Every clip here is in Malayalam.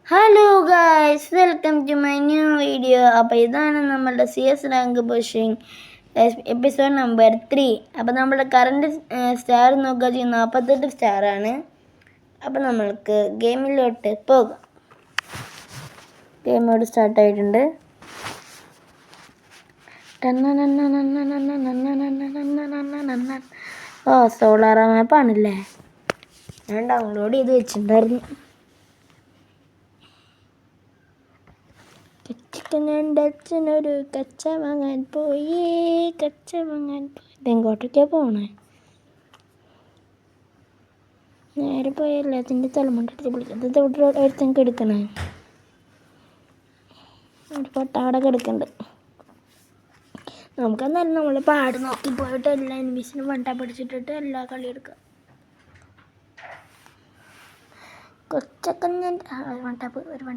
Hello guys, welcome to my new video. അപ്പോൾ ഇതാണ് നമ്മളുടെ CS rank pushing episode number 3. അപ്പോൾ നമ്മുടെ കറണ്ട് സ്റ്റാർ നോക്കുക 48 സ്റ്റാറാണ്. അപ്പോൾ നമ്മൾക്ക് ഗെയിമിലോട്ട് പോകാം. ഗെയിം ഇവിടെ സ്റ്റാർട്ടായിട്ടുണ്ട്. സോളാർ മാപ്പാണല്ലേ, ഞാൻ ഡൗൺലോഡ് ചെയ്ത് വെച്ചിട്ടുണ്ടായിരുന്നു. എൻ്റെ അച്ഛനൊരു കച്ച വാങ്ങാൻ പോയി. എങ്ങോട്ടൊക്കെയാ പോണേ? നേരെ പോയി എല്ലാത്തിൻ്റെ തലമുണ്ടടുത്ത് വിളിക്കുന്നത്. ഇവിടെ ഒരുത്തങ്ങൾക്ക് എടുക്കണേ, ഒരു പൊട്ട അവിടെ കിടക്കുന്നുണ്ട്. നമുക്കെന്നാലും നമ്മൾ പാട് നോക്കി പോയിട്ട് എല്ലാ എനിമീസിനും വണ്ട പിടിച്ചിട്ടിട്ട് എല്ലാ കളി എടുക്കാം. കൊച്ചൊക്കെ വൺ ടാപ്പ് ടാപ്പല്ല, ഒരു വൺ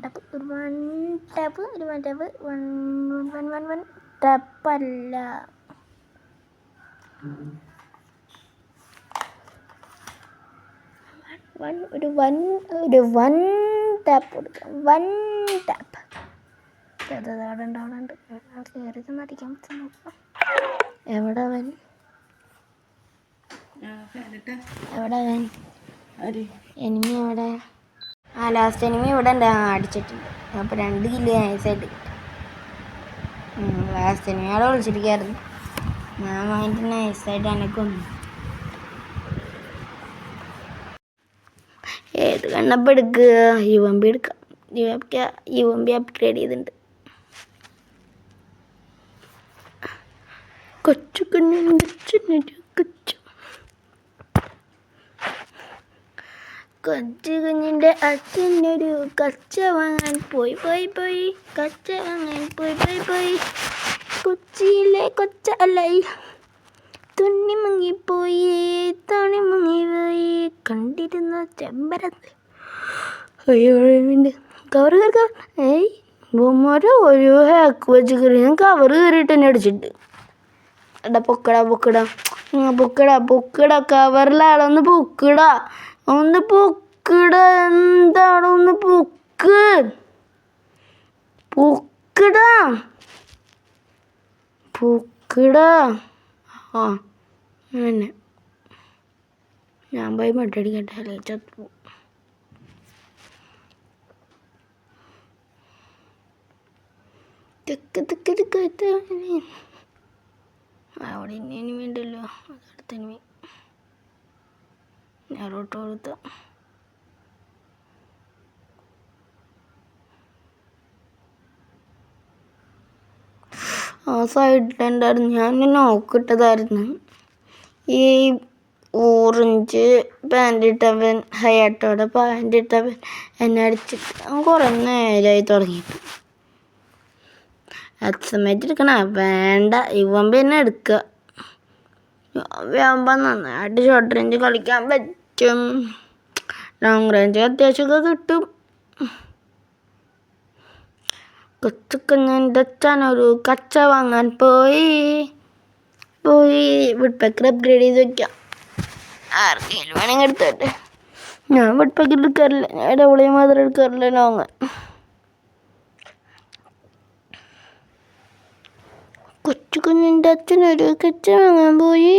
ടാപ്പ് കൊടുക്കാം. വൺ ടാപ്പ് അവിടെ ഉണ്ടാവുന്നുണ്ട്. കയറി അടിക്കാൻ പറ്റുന്നു. എവിടെ അവൻ? എനിമി എവിടെ? ലാസ്റ്റ് എനിമി ഇവിടെ ഉണ്ട്. അടിച്ചിട്ടുണ്ട്. അപ്പോൾ 2 കില്ല് നൈസായിട്ട് കിട്ടും. ലാസ്റ്റ് എനിമി അവിടെ വിളിച്ചിരിക്കായിരുന്നു. ഞാൻ വാങ്ങിയിട്ട് നൈസായിട്ട് എനക്കൊന്നു. ഏത് കണ്ണപ്പം എടുക്കുക? UMP എടുക്കാം. UMP അപ്ഗ്രേഡ് ചെയ്തിട്ടുണ്ട്. കൊച്ചു കുഞ്ഞിൻ്റെ അച്ഛനൊരു കച്ച വാങ്ങാൻ പോയി. കൊച്ചിയിലെ കൊച്ച അല്ലായി, തുണി മുങ്ങിപ്പോയി. കണ്ടിരുന്ന ചെമ്പരത്ത് കവർ ഒരു ഹാക്ക് വെച്ച് കയറി. ഞാൻ കവർ കയറിയിട്ട് തന്നെ അടിച്ചിട്ട്. എടാ പൊക്കടാ കവറിലാളൊന്ന് പൊക്കടാ. എന്താണ് ഒന്ന് പൊക്കടാ. അങ്ങനെ ഞാൻ പോയി മട്ടടിക്കട്ടെ, അല്ലെങ്കിൽ ചത്തു. അവിടെ ഇനി വേണ്ടല്ലോ, അതടുത്ത ഇനി ഞാറോട്ട് കൊടുത്ത. ആ സൈഡിലുണ്ടായിരുന്നു. ഞാൻ നോക്കിട്ടതായിരുന്നു. ഈ ഓറഞ്ച് പാൻ്റ് ഇട്ടവൻ, ഹയാട്ടോടെ പാൻ്റ് ഇട്ടവൻ എന്നെ അടിച്ചിട്ട് കുറേ നേരമായി തുടങ്ങിയിട്ട്. എക്സമേറ്റ് എടുക്കണ വേണ്ട, UMP തന്നെ എടുക്കുക. ആകുമ്പോൾ നന്നായിട്ട് ഷോർട്ട് റേഞ്ച് കളിക്കാൻ പറ്റും. ലോങ് റേഞ്ച് അത്യാവശ്യമൊക്കെ കിട്ടും. കൊച്ചുകുഞ്ഞൻ്റെ അച്ഛനൊരു കച്ച വാങ്ങാൻ പോയി. വുഡ്പെക്കർ അപ്ഗ്രേഡ് ചെയ്ത് വയ്ക്കാം. ആർക്കെങ്കിലും വേണമെങ്കിൽ എടുത്തോട്ടെ. ഞാൻ വുഡ്പെക്കർ എടുക്കാറില്ല, ഞാൻ ഡബിൾ മാത്രം എടുക്കാറില്ല. ലോങ് കൊച്ചുകുഞ്ഞിൻ്റെ അച്ഛനൊരു കച്ച വാങ്ങാൻ പോയി.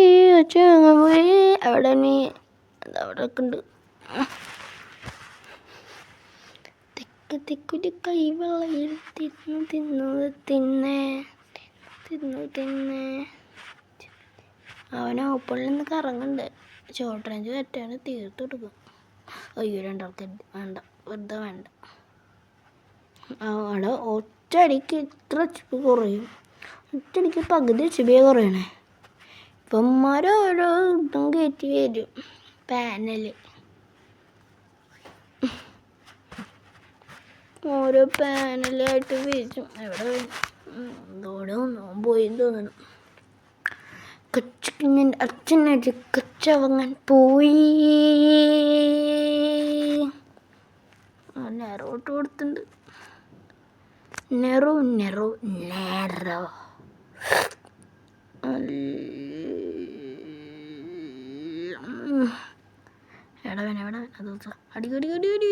അവിടെ ഒക്കെ ഉണ്ട്. തെക്കൊരു കൈവളയിൽ തിന്ന് അവനെ ഓപ്പണിൽ നിന്ന് കറങ്ങുന്നുണ്ട്. ഷോർട്ട് റേഞ്ച് തെറ്റാണ്, തീർത്ത് കൊടുക്കും. അയ്യോ, 2 ആൾക്കാർ വേണ്ട, വെറുതെ വേണ്ട. അവിടെ ഒറ്റയടിക്ക് ഇത്ര ചിപ്പ് കുറയും. ഒറ്റയടിക്ക് പകുതി ചിപ്പിയെ കുറയണേ. ഇപ്പം ഓരോ ഇതും കയറ്റി വരും. പാനല് ഓരോ പാനലായിട്ട് വീശും. എവിടെ പോയി തോന്നണം. കൊച്ചുകുഞ്ഞിൻ്റെ അച്ഛനൊരു കച്ച വാങ്ങാൻ പോയി. നെറോട്ട് കൊടുത്തിട്ടുണ്ട്. നെറോ എവിടെ അത് അടി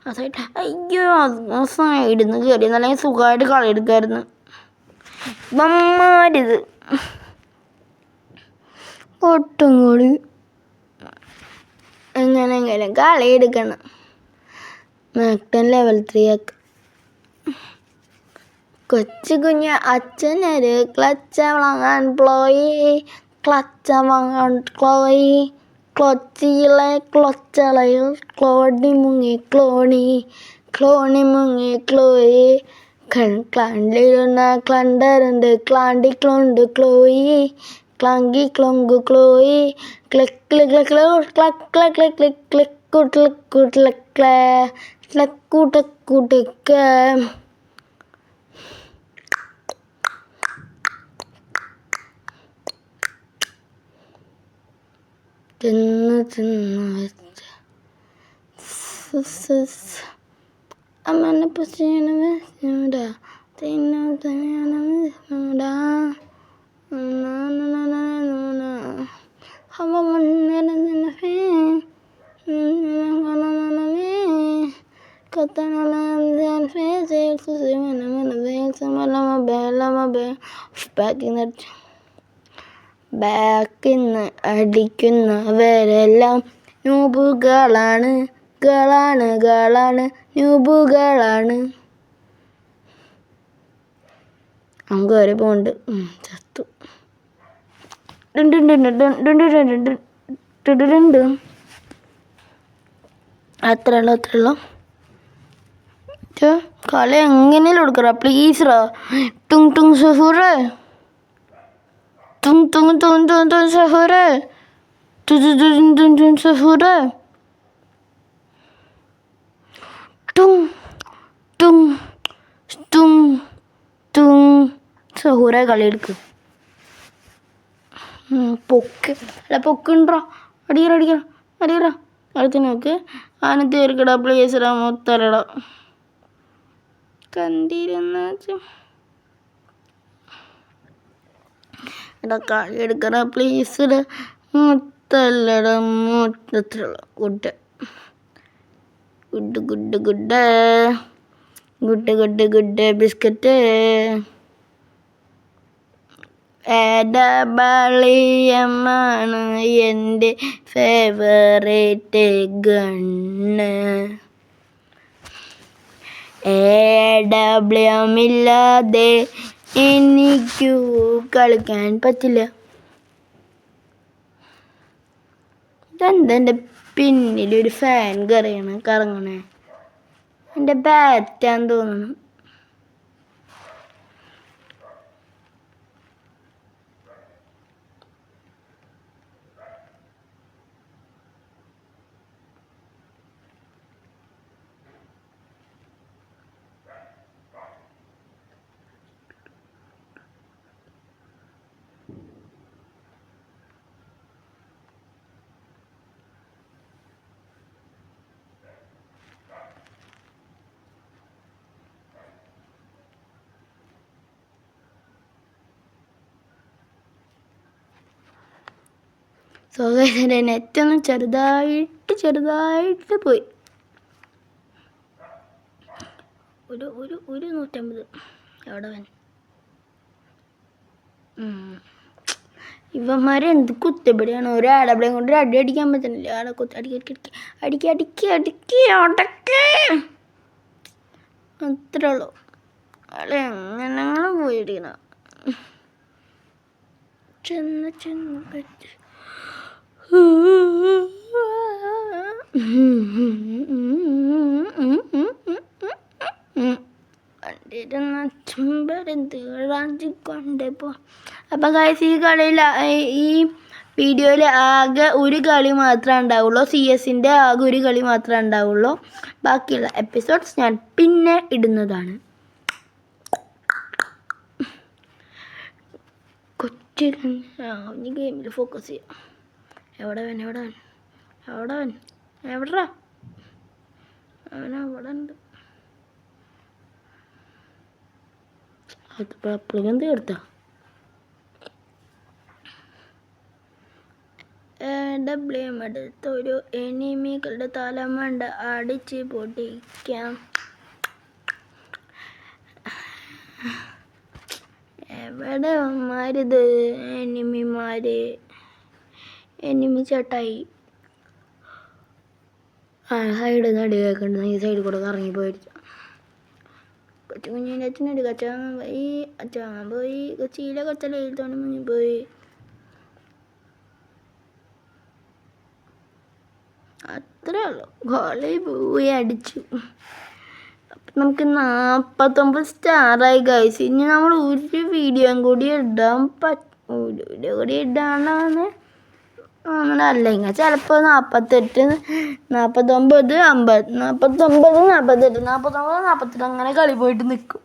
ആ സൈഡ് അയ്യോ ആ സൈഡിൽ നിന്ന് കയറി നല്ല സുഖമായിട്ട് കളിയെടുക്കായിരുന്നു. ഇവന്മാരിത് ഒട്ടും കൂടി എങ്ങനെയെങ്കിലും കളിയെടുക്കണം. മാക്ടൺ ലെവൽ 3 ഒക്കെ കൊച്ചു കുഞ്ഞ് അച്ഛനൊരു ക്ലച്ച വാങ്ങാൻ പോയി, ക്ലച്ച വാങ്ങാൻ പോയി. ക്ലച്ചിലെ ക്ലച്ചളയിൽ ക്ലോണി മുങ്ങി ക്ലോണി, ക്ലോണി മുങ്ങി ക്ലോയി. ക്ലാണ്ടിലിരുന്ന ക്ലണ്ടറുണ്ട് ക്ലാണ്ടി ക്ലോണ്ട് ക്ലോയി, ക്ലാങ്കി ക്ലോങ്കു ക്ലോയി. ക്ലിക്ക് ക്ലിക്ക് ക്ലിക്ക് ക്ലക്ക് ക്ലക്ക് ക്ലിക്ക് ക്ലിക്ക് കൂട്ടിലക്കൂട്ടിലക്ലേ ക്ലക്കൂട്ടക്കൂട്ടിക്ക. തിന്ന് വെച്ച അമ്മനെ പുസ്തകം ബാക്കിന്ന് അടിക്കുന്നവരെല്ലാം ന്യൂബുകളാണ്, കളാണ് ന്യൂബുകളാണ്. നമുക്ക് വരെ പോണ്ട് ചത്തു. അത്രയുള്ളൂ കളി എങ്ങനെയും കൊടുക്കറ പ്ലീസ് റാ. ടുങ് ടുങ് സഹൂറ് tung tung tung tung tung sahura tung tung tung tung sahura tung tung tung tung sahura കളിയെടുക്ക്. പൊക്കുണ്ടോ അടിയറ കളിച്ച് നോക്ക്. ആന തീർക്കട പ്ലീസ് ഇടാ മൊത്തരട കണ്ടിരുന്ന കളി എടുക്കണ പ്ലീസ് മുത്തല്ലട മൊത്തത്തിലുള്ള good good good good good good good biscuit. എടബളിയമാണ് എൻ്റെ ഫേവറേറ്റ് ഗണ്ണ്. എടബ്ലിയമില്ലാതെ എനിക്കു കളിക്കാൻ പറ്റില്ല. ഇതെന്താ പിന്നിലൊരു ഫാൻ കറങ്ങണേ? എൻ്റെ ബാറ്റാന്ന് തോന്നുന്നു. എൻ്റെ നെറ്റൊന്ന് ചെറുതായിട്ട് പോയി. ഒരു 150. എവിടെ വേണം ഇവന്മാരെ എന്ത് കുത്തപ്പിടിയാണ്. ഒരാളെവിടെയും കൊണ്ട് അടി അടിക്കാൻ പറ്റുന്നില്ല. ആളെ അടിക്കി അത്രേ ഉള്ളൂ. ആളെ എങ്ങനെ പോയിടിക്കണ ചെന്ന് പറ്റി. അപ്പം ഗൈസ് ഈ കളിയിൽ ഈ വീഡിയോയിൽ ആകെ ഒരു കളി മാത്രമേ ഉണ്ടാവുള്ളൂ. CS-ൻ്റെ ആകെ ഒരു കളി മാത്രമേ ഉണ്ടാവുള്ളൂ. ബാക്കിയുള്ള എപ്പിസോഡ്സ് ഞാൻ പിന്നെ ഇടുന്നതാണ്. ഇനി ഗെയിമിൽ ഫോക്കസ് ചെയ്യാം. എവിടെ ഉണ്ട്. അപ്പോഴെന്ത് എടുത്താ എംബ്ലിയം എടുത്തൊരു എനിമികളുടെ തലമണ്ട അടിച്ച് പൊട്ടിക്കാം. എവിടെ മാരിത് എനിമി ചേട്ടായി. സൈഡിൽ നിന്ന് അടി കേൾക്കണ്ട, ഈ സൈഡിൽ കൂടെ കറങ്ങി പോയിരിക്കാം. കൊച്ചു കുഞ്ഞിൻ്റെ അച്ഛനടി അച്ചാങ്ങൻ പോയി കൊച്ചിയിലെ കൊച്ചലെഴുത്തോണ്ട് മുങ്ങിപ്പോയി. അത്രേ ഉള്ളു, ഗോളിൽ പോയി അടിച്ചു. അപ്പം നമുക്ക് 49 സ്റ്റാറായി ഗൈസ്. ഇനി നമ്മൾ ഒരു വീഡിയോയും കൂടി ഇടാനാണ് അല്ലെങ്കിൽ ചിലപ്പോൾ 48, 49, 50, 49, 48, 49, 48 അങ്ങനെ കളി പോയിട്ട് നിൽക്കും.